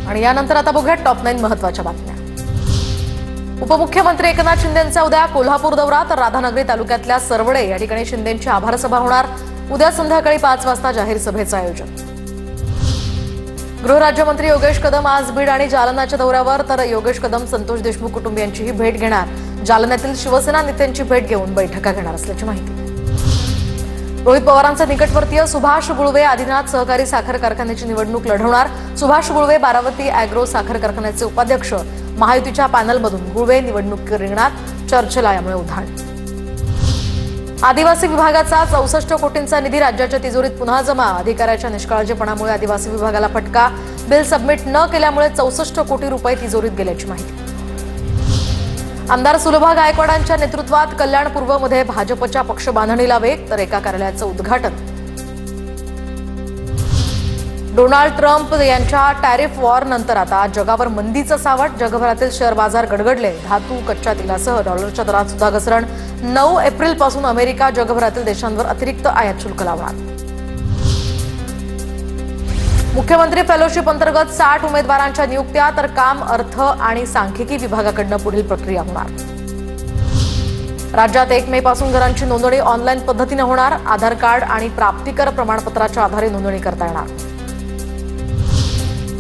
आणि यानंतर आता बघूया टॉप 9 महत्त्वाच्या बातम्या। उपमुख्यमंत्री एकनाथ शिंदेंचा उद्या कोल्हापूर दौरा, तर राधानगरी तालुक्यातल्या सरवडे या ठिकाणी शिंदेंची आभार सभा होणार। उद्या संध्याकाळी 5 वाजता जाहीर सभेचं आयोजन। गृहराज्यमंत्री योगेश कदम आज बीड आणि जालनाच्या दौऱ्यावर, तर योगेश कदम संतोष देशमुख कुटुंबियांचीही भेट घेणार। जालन्यातील शिवसेना नेत्यांची भेट घेऊन बैठका घेणार असल्याची माहिती। रोहित पवारांचे निकटवर्तीय सुभाष गुळवे आदिनाथ सहकारी साखर कारखान्याची निवडणूक लढवणार। सुभाष गुळवे बारामती अॅग्रो साखर कारखान्याचे उपाध्यक्ष, महायुतीच्या पॅनलमधून गुळवे निवडणूक रिंगणात। चर्चेला यामुळे उधाण। आदिवासी विभागाचा 64 कोटींचा निधी राज्याच्या तिजोरीत पुन्हा जमा। अधिकाऱ्याच्या निष्काळजीपणामुळे आदिवासी विभागाला फटका। बिल सबमिट न केल्यामुळे 64 कोटी रुपये तिजोरीत गेल्याची माहिती। आमदार सुलभा गायकवाडांच्या नेतृत्वात कल्याणपूर्वमध्ये भाजपच्या पक्ष बांधणीला वेग, तर एका कार्यालयाचं उद्घाटन। डोनाल्ड ट्रम्प यांच्या टॅरिफ वॉर नंतर आता जगावर मंदीचं सावट। जगभरातील शेअर बाजार गडगडले। धातू, कच्च्या तेलासह डॉलरच्या दरात सुद्धा घसरण। 9 एप्रिलपासून अमेरिका जगभरातील देशांवर अतिरिक्त आयात शुल्क लावणार। मुख्यमंत्री फेलोशिप अंतर्गत 60 उमेदवारांच्या नियुक्त्या, तर काम, अर्थ आणि सांख्यिकी विभागाकडून पुढील प्रक्रिया होणार। राज्यात 1 मे पासून घरांची नोंदणी ऑनलाईन पद्धतीने होणार। आधार कार्ड आणि प्राप्तिकर प्रमाणपत्राच्या आधारे नोंदणी करता येणार।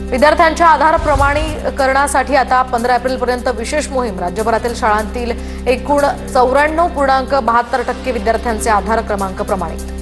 विद्यार्थ्यांच्या आधार प्रमाणीकरणासाठी आता 15 एप्रिलपर्यंत विशेष मोहीम। राज्यभरातील शाळांतील एकूण 94.72% विद्यार्थ्यांचे आधार क्रमांक प्रमाणित।